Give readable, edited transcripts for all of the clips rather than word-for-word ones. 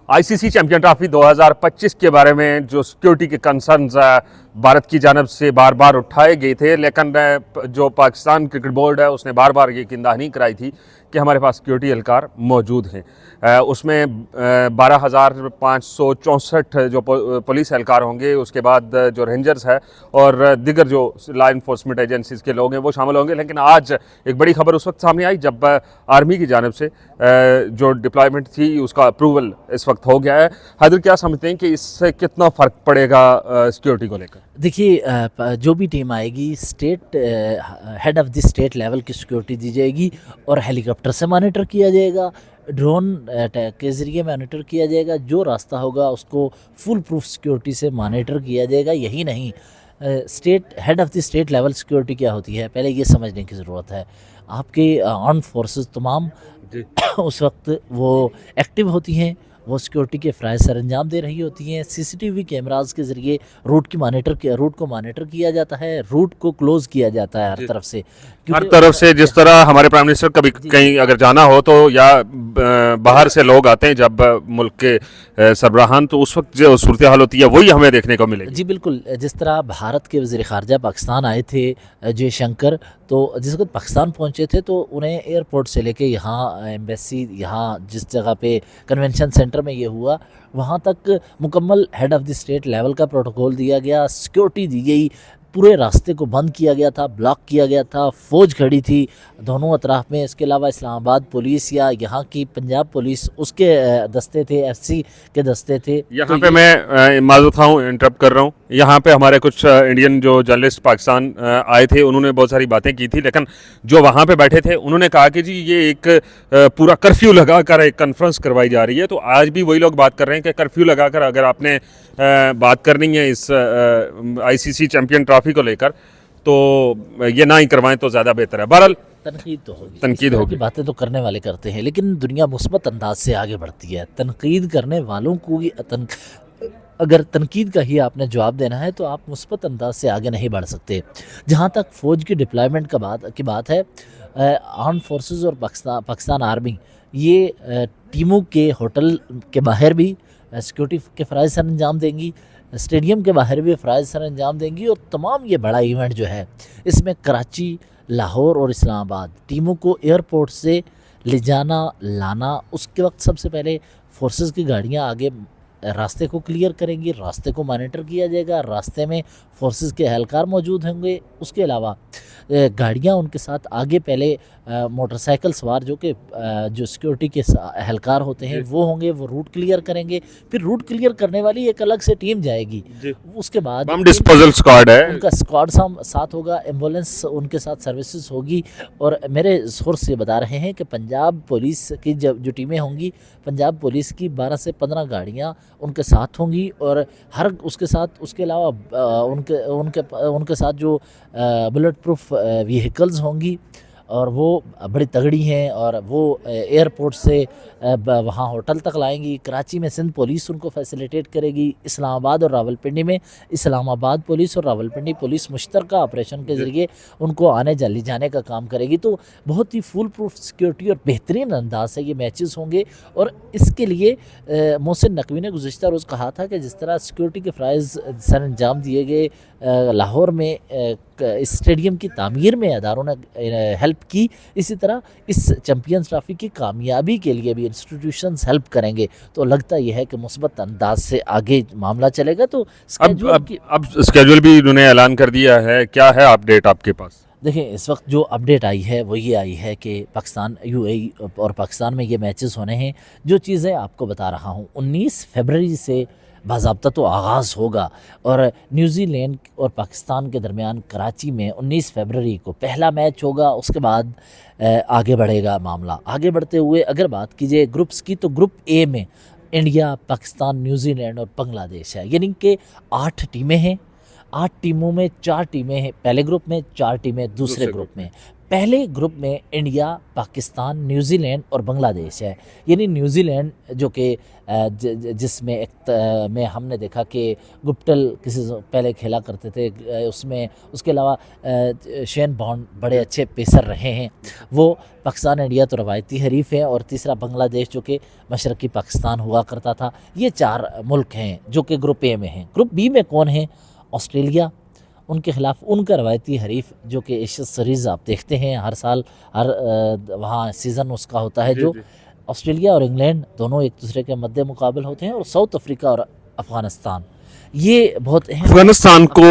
ICC champion trophy 2025 के बारे में जो सिक्योरिटी के कंसर्न्स भारत की जानब से बार बार उठाए गए थे, लेकिन जो पाकिस्तान क्रिकेट बोर्ड है उसने बार बार ये यकीनदहानी कराई थी कि हमारे पास सिक्योरिटी एहलकार मौजूद हैं। उसमें 12,564 जो पुलिस एहलकार होंगे, उसके बाद जो रेंजर्स है और दिगर जो लॉ इन्फोर्समेंट एजेंसीज़ के लोग हैं वो शामिल होंगे। लेकिन आज एक बड़ी खबर उस वक्त सामने आई जब आर्मी की जानब से जो डिप्लॉयमेंट थी उसका अप्रूवल इस वक्त हो गया है। हैदर, क्या समझते हैं कि इससे कितना फ़र्क पड़ेगा सिक्योरिटी को लेकर? देखिए, जो भी टीम आएगी state head of the state level की सिक्योरिटी दी जाएगी और हेलीकॉप्टर से मॉनिटर किया जाएगा, ड्रोन के ज़रिए मॉनिटर किया जाएगा। जो रास्ता होगा उसको फुल प्रूफ सिक्योरिटी से मॉनिटर किया जाएगा। यही नहीं, state head of the state level security क्या होती है, पहले ये समझने की ज़रूरत है। आपके आर्म फोर्सेस तमाम जी। उस वक्त वो एक्टिव होती हैं, वो सिक्योरिटी के फ़राइज़ सरअंजाम दे रही होती हैं। सीसीटीवी कैमरास के ज़रिए रूट को मॉनिटर किया जाता है, रूट को क्लोज़ किया जाता है हर तरफ से। हर क्योंकि तरफ से, जिस तरह हमारे प्राइम मिनिस्टर कभी जी, कहीं अगर जाना हो तो या बाहर से लोग आते हैं जब मुल्क के सरबराहान, तो उस वक्त जो सूरत हाल होती है वही हमें देखने को मिलेगी। जी बिल्कुल, जिस तरह भारत के वज़ीर ख़ारजा पाकिस्तान आए थे जयशंकर, तो जिस वक़्त पाकिस्तान पहुँचे थे तो उन्हें एयरपोर्ट से लेके यहाँ एम्बेसी, यहाँ जिस जगह पे कन्वेंशन सेंटर में ये हुआ, वहाँ तक मुकम्मल head of the state level का प्रोटोकॉल दिया गया, सिक्योरिटी दी गई, पूरे रास्ते को बंद किया गया था, ब्लॉक किया गया था, फ़ौज खड़ी थी दोनों अतराफ़ में। इसके अलावा इस्लामाबाद पुलिस या यहाँ की पंजाब पुलिस, उसके दस्ते थे, एफसी के दस्ते थे। यहाँ तो पे ये मैं माजूद हूँ, इंटरप्ट कर रहा हूँ। यहाँ पे हमारे कुछ इंडियन जो जर्नलिस्ट पाकिस्तान आए थे, उन्होंने बहुत सारी बातें की थी, लेकिन जो वहाँ पे बैठे थे उन्होंने कहा कि जी ये एक पूरा कर्फ्यू लगाकर एक कॉन्फ्रेंस करवाई जा रही है। तो आज भी वही लोग बात कर रहे हैं कि कर्फ्यू लगाकर अगर आपने बात करनी है इस आईसीसी चैंपियन ट्रॉफी को लेकर, तो ये ना ही करवाएं तो ज़्यादा बेहतर है। बहरहाल तनकीद तो होगी, इस तनकीद तरह की होगी। बातें तो करने वाले करते हैं, लेकिन दुनिया मुस्बत अंदाज से आगे बढ़ती है। तनकीद करने वालों को अगर तनकीद का ही आपने जवाब देना है तो आप मुस्बत अंदाज से आगे नहीं बढ़ सकते। जहाँ तक फ़ौज की डिप्लॉयमेंट की बात है, आर्म फोर्सेस और पाकिस्तान आर्मी ये टीमों के होटल के बाहर भी सिक्योरिटी के फ़राइज़ सर अंजाम देंगी, स्टेडियम के बाहर भी फ़राइज़ सर अंजाम देंगी। और तमाम ये बड़ा इवेंट जो है, इसमें कराची, लाहौर और इस्लामाबाद टीमों को एयरपोर्ट से ले जाना लाना, उसके वक्त सबसे पहले फोर्सेस की गाड़ियां आगे रास्ते को क्लियर करेंगी, रास्ते को मॉनिटर किया जाएगा, रास्ते में फोर्सेस के एहलकार मौजूद होंगे। उसके अलावा गाड़ियां उनके साथ आगे पहले मोटरसाइकिल सवार जो सिक्योरिटी के एहलकार होते हैं वो होंगे, वो रूट क्लियर करेंगे। फिर रूट क्लियर करने वाली एक अलग से टीम जाएगी। उसके बाद बम डिस्पोजल स्क्वाड है। उनका स्क्वाड साथ होगा, एम्बुलेंस उनके साथ सर्विसेज होगी। और मेरे सोर्स ये बता रहे हैं कि पंजाब पुलिस की जो टीमें होंगी, पंजाब पुलिस की 12 से 15 गाड़ियां उनके साथ होंगी। और हर उसके साथ, उसके अलावा उनके उनके उनके साथ जो बुलेट प्रूफ व्हीकल्स होंगी, और वो बड़ी तगड़ी हैं, और वो एयरपोर्ट से वहाँ होटल तक लाएंगी। कराची में सिंध पुलिस उनको फैसिलिटेट करेगी। इस्लामाबाद और रावलपिंडी में इस्लामाबाद पुलिस और रावलपिंडी पुलिस मुश्तरका ऑपरेशन के ज़रिए उनको आने ले जाने का काम करेगी। तो बहुत ही फुल प्रूफ सिक्योरिटी और बेहतरीन अंदाज से ये मैचेस होंगे। और इसके लिए मोहसिन नकवी ने गुज़िश्ता रोज़ कहा था कि जिस तरह सिक्योरिटी के फ़राइज़ सर अंजाम दिए गए लाहौर में इस स्टेडियम की तामीर में अदारों ने हेल्प की, इसी तरह इस चैंपियंस ट्रॉफी की कामयाबी के लिए भी इंस्टीट्यूशंस हेल्प करेंगे। तो लगता यह है कि मुस्बत अंदाज से आगे मामला चलेगा। तो अब स्केड्यूल भी उन्होंने ऐलान कर दिया है। क्या है अपडेट आपके पास? देखिए, इस वक्त जो अपडेट आई है वो ये आई है कि पाकिस्तान, यूएई और पाकिस्तान में ये मैचेस होने हैं। जो चीज़ें आपको बता रहा हूँ, 19 फरवरी से बाज़ाब्ता तो आगाज़ होगा। और न्यूजीलैंड और पाकिस्तान के दरमियान कराची में 19 फरवरी को पहला मैच होगा। उसके बाद आगे बढ़ेगा मामला। आगे बढ़ते हुए अगर बात कीजिए ग्रुप्स की, तो ग्रुप ए में इंडिया, पाकिस्तान, न्यूजीलैंड और बांग्लादेश है। यानी कि 8 टीमें हैं। 8 टीमों में 4 टीमें हैं पहले ग्रुप में, 4 टीमें दूसरे ग्रुप में। पहले ग्रुप में इंडिया, पाकिस्तान, न्यूजीलैंड और बांग्लादेश है। यानी न्यूजीलैंड जो कि जिसमें में हमने देखा कि गुप्टिल किसी से पहले खेला करते थे, उसमें उसके अलावा शेन बॉन्ड बड़े अच्छे पेसर रहे हैं। वो पाकिस्तान, इंडिया तो रवायती हरीफ है, और तीसरा बांग्लादेश जो कि मशरक़ी पाकिस्तान हुआ करता था। ये 4 मुल्क हैं जो कि ग्रुप ए में हैं। ग्रुप बी में कौन है? ऑस्ट्रेलिया, उनके ख़िलाफ़ उनका रवायती हरीफ जो कि एशिया सीरीज़ आप देखते हैं हर साल, हर वहाँ सीज़न उसका होता है, जो ऑस्ट्रेलिया और इंग्लैंड दोनों एक दूसरे के मद्दे मुकाबल होते हैं, और साउथ अफ्रीका और अफ़गानिस्तान, ये बहुत अफगानिस्तान को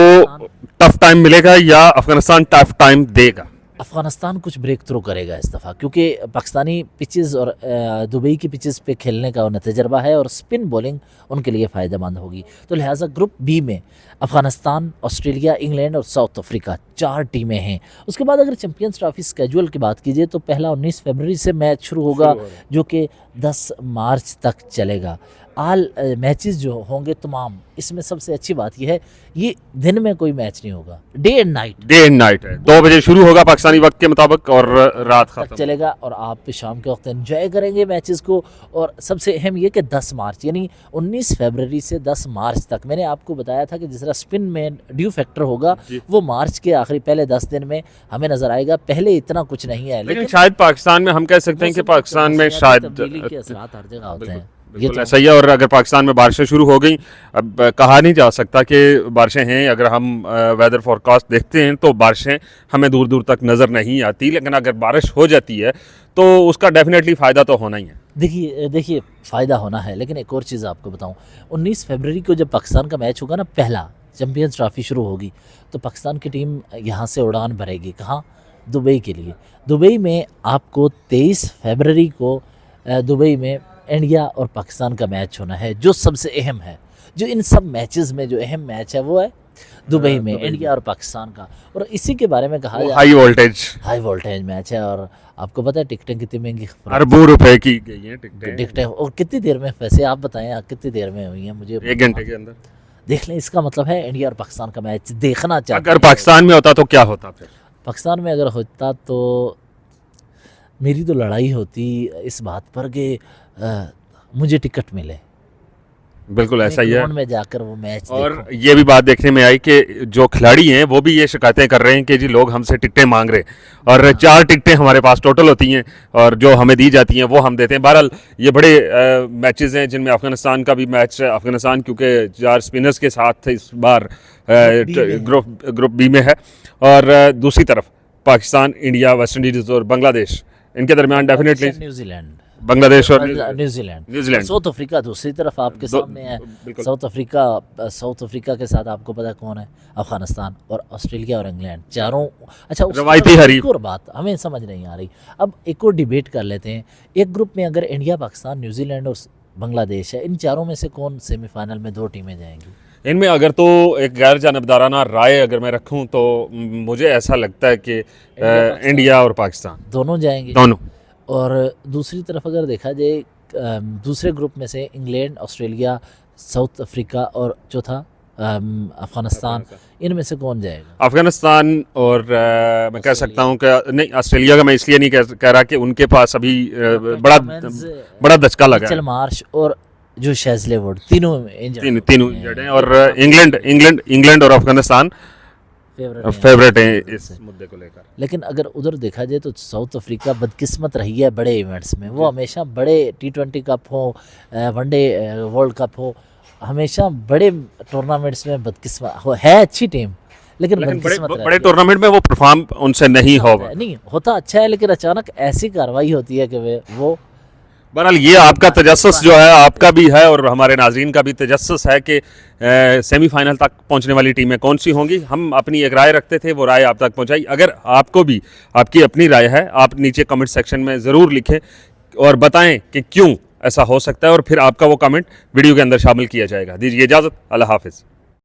टफ टाइम मिलेगा या अफगानिस्तान टफ टाइम देगा? अफ़गानिस्तान कुछ ब्रेक थ्रू करेगा इस दफ़ा, क्योंकि पाकिस्तानी पिचेस और दुबई की पिचेस पे खेलने का उन्हें तजर्बा है, और स्पिन बॉलिंग उनके लिए फ़ायदेमंद होगी। तो लिहाजा ग्रुप बी में अफ़गानिस्तान, ऑस्ट्रेलिया, इंग्लैंड और साउथ अफ्रीका 4 टीमें हैं। उसके बाद अगर चैम्पियंस ट्रॉफी स्केजुअल की बात कीजिए तो पहला 19 फरवरी से मैच शुरू होगा, जो कि 10 मार्च तक चलेगा। आल मैचेस जो होंगे तमाम, इसमें सबसे अच्छी बात यह है ये दिन में कोई मैच नहीं होगा, डे एंड नाइट है। 2 बजे शुरू होगा पाकिस्तानी वक्त के मुताबिक और रात तक खत्म चलेगा, और आप शाम के वक्त एंजॉय करेंगे मैचेस को। और सबसे अहम ये कि 10 मार्च यानी 19 फरवरी से 10 मार्च तक, मैंने आपको बताया था कि जिस तरह स्पिन में ड्यू फैक्टर होगा वो मार्च के आखिरी पहले 10 दिन में हमें नज़र आएगा। पहले इतना कुछ नहीं है, लेकिन शायद पाकिस्तान में हम कह सकते हैं कि पाकिस्तान में शायद तब्दीली के असरात हर जगह होते हैं। बिल्कुल ऐसा ही है। और अगर पाकिस्तान में बारिशें शुरू हो गई, अब कहा नहीं जा सकता कि बारिशें हैं। अगर हम वेदर फोरकास्ट देखते हैं तो बारिशें हमें दूर दूर तक नज़र नहीं आती, लेकिन अगर बारिश हो जाती है तो उसका डेफिनेटली फ़ायदा तो होना ही है। देखिए फ़ायदा होना है, लेकिन एक और चीज़ आपको बताऊं, 19 फरवरी को जब पाकिस्तान का मैच होगा ना, पहला चैम्पियंस ट्रॉफी शुरू होगी, तो पाकिस्तान की टीम यहाँ से उड़ान भरेगी कहाँ? दुबई के लिए। दुबई में आपको 23 फरवरी को दुबई में इंडिया और पाकिस्तान का मैच होना है, जो सबसे अहम है। जो इन सब मैचेस में जो अहम मैच है वो है दुबई में इंडिया और पाकिस्तान का, और इसी के बारे में कहा जाए हाई वोल्टेज मैच है। और आपको पता है टिकटें कितनी महंगी, अरबों रुपए की गई हैं टिकटें, और कितनी देर में, वैसे आप बताएं कितनी देर में हुई हैं? मुझे 1 घंटे के अंदर देख लें। इसका मतलब है इंडिया और पाकिस्तान का मैच देखना चाहते अगर पाकिस्तान में होता तो क्या होता? फिर पाकिस्तान में अगर होता तो मेरी तो लड़ाई होती इस बात पर कि मुझे टिकट मिले, बिल्कुल ऐसा ही है। में जाकर वो मैच और देखो। ये भी बात देखने में आई कि जो खिलाड़ी हैं वो भी ये शिकायतें कर रहे हैं कि जी लोग हमसे टिकटें मांग रहे हैं, और 4 टिकटें हमारे पास टोटल होती हैं और जो हमें दी जाती हैं वो हम देते हैं। बहरहाल ये बड़े मैचेस हैं जिनमें अफगानिस्तान का भी मैच है। अफगानिस्तान क्योंकि 4 स्पिनर्स के साथ इस बार ग्रुप बी में है, और दूसरी तरफ पाकिस्तान, इंडिया, वेस्ट इंडीज़ और बांग्लादेश, इनके दरमियान डेफिनेटली न्यूजीलैंड, बांग्लादेश और न्यूजीलैंड, साउथ अफ्रीका दूसरी तरफ आपके सामने है। साउथ अफ्रीका के साथ आपको पता कौन है? अफगानिस्तान और ऑस्ट्रेलिया और इंग्लैंड, चारों। अच्छा, रवायती हरीफ। और बात हमें समझ नहीं आ रही, अब एक और डिबेट कर लेते हैं। एक ग्रुप में अगर इंडिया, पाकिस्तान, न्यूजीलैंड और बांग्लादेश है, इन चारों में से कौन सेमीफाइनल में 2 टीमें जाएंगी? इनमें अगर तो एक गैर जानबदाराना राय अगर मैं रखूं तो मुझे ऐसा लगता है कि इंडिया और पाकिस्तान दोनों जाएंगे, दोनों। और दूसरी तरफ अगर देखा जाए दूसरे ग्रुप में से इंग्लैंड, ऑस्ट्रेलिया, साउथ अफ्रीका और चौथा अफगानिस्तान, इनमें से कौन जाएगा? अफगानिस्तान और मैं कह सकता हूं कि नहीं, ऑस्ट्रेलिया का मैं इसलिए नहीं कह रहा कि उनके पास अभी बड़ा दचका लगा है। मार्श और जो शेज़ले वुड, तीनों इंजर्ड हैं, और इंग्लैंड और अफगानिस्तान फेवरेट हैं इस मुद्दे को लेकर। लेकिन अगर उधर देखा जाए तो साउथ अफ्रीका बदकिस्मत रही है बड़े इवेंट्स में। वो हमेशा बड़े T20 कप हो, वनडे वर्ल्ड कप हो, हमेशा बड़े टूर्नामेंट्स में बदकिस्मत है। अच्छी टीम, लेकिन बड़े टूर्नामेंट में वो परफॉर्म उनसे नहीं होता अच्छा है, लेकिन अचानक ऐसी कार्रवाई होती है कि वो बहरहाल ये आपका तजस्सुस जो है, आपका भी है और हमारे नाजरीन का भी तजस्सुस है कि सेमीफाइनल तक पहुंचने वाली टीमें कौन सी होंगी। हम अपनी एक राय रखते थे, वो राय आप तक पहुंचाई। अगर आपको भी आपकी अपनी राय है, आप नीचे कमेंट सेक्शन में ज़रूर लिखें और बताएं कि क्यों ऐसा हो सकता है, और फिर आपका वो कमेंट वीडियो के अंदर शामिल किया जाएगा। दीजिए इजाज़त, अल्लाह हाफिज़।